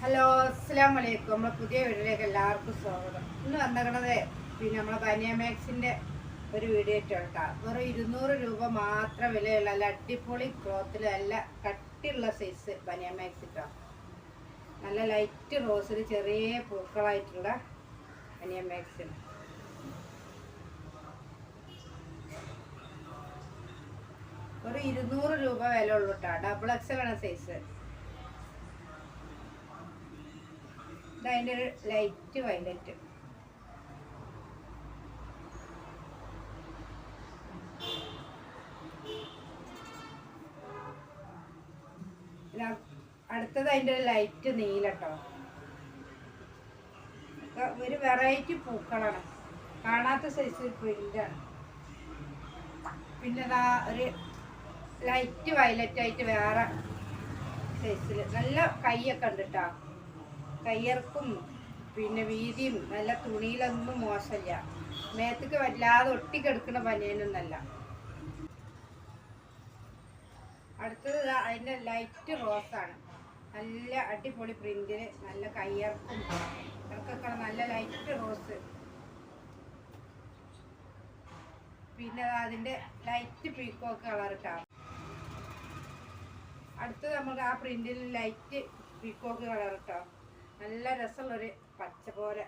Hello, അസ്സലാമു അലൈക്കും. നമ്മളെ പുതിയ വീഡിയോയിലേക്ക് എല്ലാവർക്കും സ്വാഗതം. ഇന്ന് വന്നിരിക്കുന്നത് നമ്മളെ ബനിയ മാക്സിൻ്റെ ഒരു വീഡിയോ കേട്ടോ. വെറും 200 രൂപ മാത്രം വിലയുള്ള നല്ല അടിപൊളി ക്ലോത്തിൽ നല്ല കട്ടിയുള്ള സൈസ് ബനിയ മാക്സ് കേട്ടോ. നല്ല ലൈറ്റ് റോസിൽ ചെറിയ പൂക്കളായിട്ടുള്ള ബനിയ മാക്സിന് വെറും 200 രൂപ വില ഉള്ളൂ കേട്ടോ. ഡബിൾ എക്സൽ ആണ് സൈസ്. അതിൻ്റെ ഒരു ലൈറ്റ് വയലറ്റ്. അടുത്തത് അതിൻ്റെ ഒരു ലൈറ്റ് നീലട്ടോ. ഒരു വെറൈറ്റി പൂക്കളാണ്, കാണാത്ത സൈസ് പ്രിന്റാണ്. പിന്നെ ഒരു ലൈറ്റ് വയലറ്റ് ആയിട്ട് വേറെ സൈസിൽ നല്ല കൈയൊക്കെ ഉണ്ട് കേട്ടോ. കയ്യർക്കും പിന്നെ വീതിയും നല്ല തുണിയിലൊന്നും മോശമില്ല. മേത്തേക്ക് വല്ലാതെ ഒട്ടിക്കെടുക്കുന്ന പനിയനൊന്നല്ല. അടുത്തത് അതിൻ്റെ ലൈറ്റ് റോസാണ്. നല്ല അടിപൊളി പ്രിന്റിൽ നല്ല കയ്യർക്കും ഇടക്കൊക്കെ നല്ല ലൈറ്റ് റോസ്. പിന്നെ അതിൻ്റെ ലൈറ്റ് പീക്കോക്ക് കളർ ഇട്ടാണ്. അടുത്തത് നമുക്ക് ആ പ്രിന്റിൽ ലൈറ്റ് പീക്കോക്ക് കളർ ഇട്ടാം. നല്ല രസമുള്ളൊരു പച്ച പോലെ.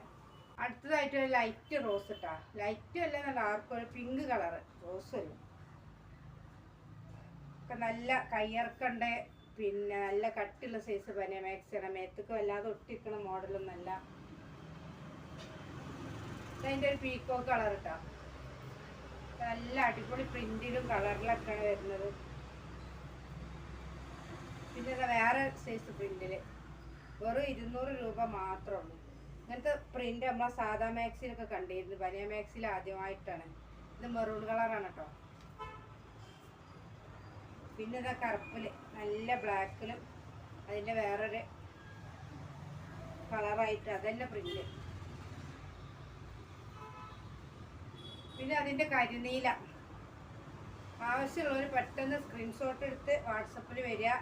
അടുത്തതായിട്ട് ഒരു ലൈറ്റ് റോസ് ഇട്ടാ. ലൈറ്റ് അല്ല, നല്ല ആർക്കൊരു പിങ്ക് കളറ് റോസ് വരും. ഒക്കെ നല്ല കയ്യിറക്കണ്ട, പിന്നെ നല്ല കട്ടിയുള്ള സൈസ് ബനിയ മാക്സിയാണ്. മേത്തേക്ക് വല്ലാതെ ഒട്ടിക്കണ മോഡലൊന്നല്ല. അതിൻ്റെ ഒരു പീക്കോ കളർ ഇട്ടാ. നല്ല അടിപൊളി പ്രിന്റിലും കളറിലൊക്കെയാണ് വരുന്നത്. പിന്നെ വേറെ സൈസ് പ്രിന്റിൽ വെറും 200 രൂപ മാത്രമേ ഉള്ളൂ. ഇങ്ങനത്തെ പ്രിന്റ് നമ്മളെ സാധാ മാക്സിലൊക്കെ കണ്ടിരുന്നു. ബനിയ മാക്സിൽ ആദ്യമായിട്ടാണ്. ഇത് മെറൂൺ കളറാണ് കേട്ടോ. പിന്നെ ഇതാ കറുപ്പിൽ നല്ല ബ്ലാക്കിലും അതിൻ്റെ വേറൊരു കളറായിട്ട് അതന്നെ പ്രിന്റ്. പിന്നെ അതിൻ്റെ കരിനീല. ആവശ്യമുള്ളവർ പെട്ടെന്ന് സ്ക്രീൻഷോട്ട് എടുത്ത് വാട്സപ്പിൽ വരിക.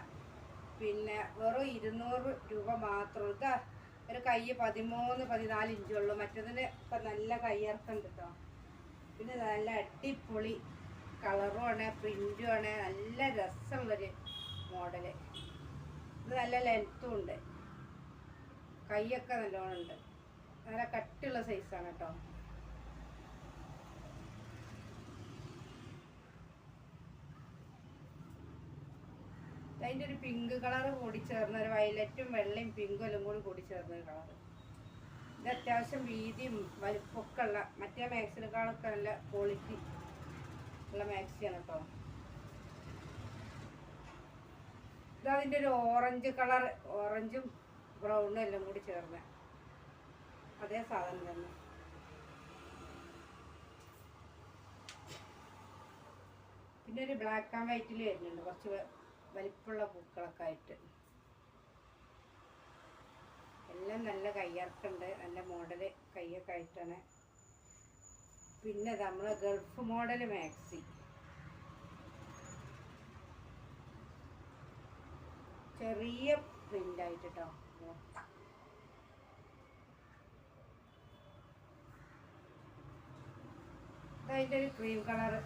പിന്നെ വെറും 200 രൂപ മാത്രം. ഇതാ ഒരു കൈ 13-14 ഇഞ്ചുള്ളൂ. മറ്റതിന് ഇപ്പം നല്ല കയ്യിറക്കുണ്ട് കേട്ടോ. പിന്നെ നല്ല അടിപൊളി കളറുമാണ്, പ്രിൻറ്റുമാണ്. നല്ല രസമുള്ളൊരു മോഡല്. ഇത് നല്ല ലെങ്ത്തും ഉണ്ട്, കൈയൊക്കെ നല്ലോണം ഉണ്ട്. നല്ല കട്ടിയുള്ള സൈസാണ് കേട്ടോ. അതിൻ്റെ ഒരു പിങ്ക് കളർ കൂടി ചേർന്ന ഒരു വയലറ്റും വെള്ളയും പിങ്കും എല്ലാം കൂടി ചേർന്നൊരു കളർ. ഇത് അത്യാവശ്യം വീതിയും വലിപ്പൊക്കെ ഉള്ള, മറ്റേ മാക്സിനേക്കാളൊക്കെ നല്ല ക്വാളിറ്റി ഉള്ള മാക്സിയാണ് കേട്ടോ. ഇത് അതിൻ്റെ ഒരു ഓറഞ്ച് കളർ, ഓറഞ്ചും ബ്രൗണും എല്ലാം കൂടി ചേർന്ന അതേ സാധനം തന്നെ. പിന്നെ ഒരു ബ്ലാക്ക് ആൻഡ് വൈറ്റിൽ വരുന്നുണ്ട്, കുറച്ച് വലിപ്പമുള്ള പൂക്കളൊക്കെ ആയിട്ട്. എല്ലാം നല്ല കയ്യിറക്കുണ്ട്, നല്ല മോഡല് കയ്യൊക്കെ ആയിട്ടാണ്. പിന്നെ നമ്മൾ ഗൾഫ് മോഡൽ മാക്സി, ചെറിയ പ്രിൻ്റായിട്ട് കേട്ടോ. അതിൻ്റെ ഒരു ക്രീം കളറ്.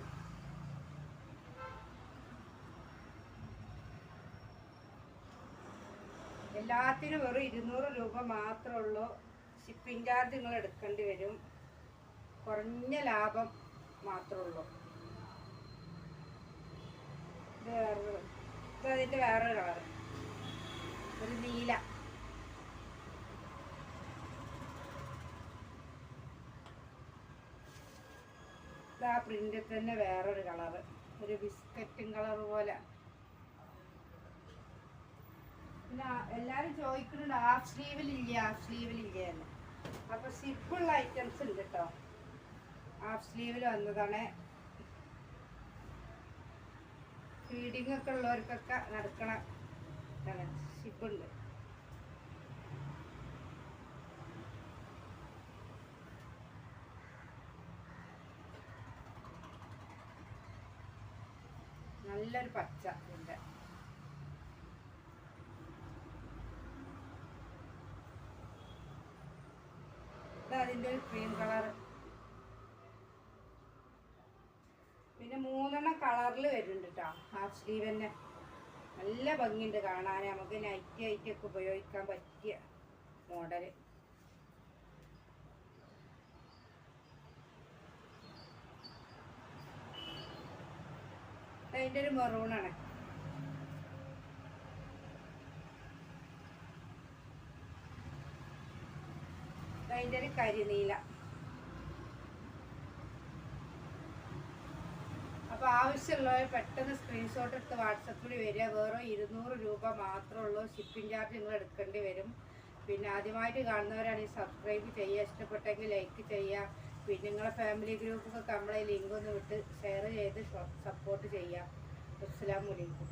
എല്ലാത്തിനും വെറും 200 രൂപ മാത്രമേ ഉള്ളൂ. ഷിപ്പിംഗ് ചാർജ് നിങ്ങൾ എടുക്കേണ്ടി വരും. കുറഞ്ഞ ലാഭം മാത്രമേ ഉള്ളൂ. ഇത് അതിൻ്റെ വേറൊരു കളർ, ഒരു നീല. ഇത് ആ പ്രിന്റിൽ തന്നെ വേറൊരു കളറ്, ഒരു ബിസ്ക്കറ്റും കളർ പോലെ. പിന്നെ എല്ലാവരും ചോദിക്കുന്നുണ്ട് ഹാഫ് സ്ലീവിലില്ല എന്ന്. അപ്പോൾ സിബുള്ള ഐറ്റംസ് ഉണ്ട് കേട്ടോ. ഹാഫ് സ്ലീവിൽ വന്നതാണ്. ഫീഡിങ് ഒക്കെ ഉള്ളവർക്കൊക്കെ നടക്കണ സിബുണ്ട്. നല്ലൊരു പച്ച ഇതിൻ്റെ. അതിൻ്റെ ഒരു ക്രീം കളർ. പിന്നെ 3 കളറിൽ വരുന്നുണ്ട് കേട്ടോ. ഹാഫ് സ്ലീവ് തന്നെ നല്ല ഭംഗിയുണ്ട് കാണാൻ. നമുക്ക് നൈറ്റ് ആയിട്ടൊക്കെ ഉപയോഗിക്കാൻ പറ്റിയ മോഡല്. അതിൻ്റെ ഒരു മെറൂണാണ്. അതിൻ്റെ ഒരു കരിനീല. അപ്പോൾ ആവശ്യമുള്ളവർ പെട്ടെന്ന് സ്ക്രീൻഷോട്ട് എടുത്ത് വാട്സപ്പിൽ വരിക. വെറും 200 രൂപ മാത്രമേ ഉള്ളൂ. ഷിപ്പിംഗ് ചാർജ് നിങ്ങൾ എടുക്കേണ്ടി വരും. പിന്നെ ആദ്യമായിട്ട് കാണുന്നവരാണെങ്കിൽ സബ്സ്ക്രൈബ് ചെയ്യുക, ഇഷ്ടപ്പെട്ടെങ്കിൽ ലൈക്ക് ചെയ്യുക. പിന്നെ നിങ്ങളെ ഫാമിലി ഗ്രൂപ്പൊക്കെ നമ്മളെ ലിങ്ക് ഒന്ന് വിട്ട് ഷെയർ ചെയ്ത് സപ്പോർട്ട് ചെയ്യുക. അസ്സലാമു അലൈക്കും.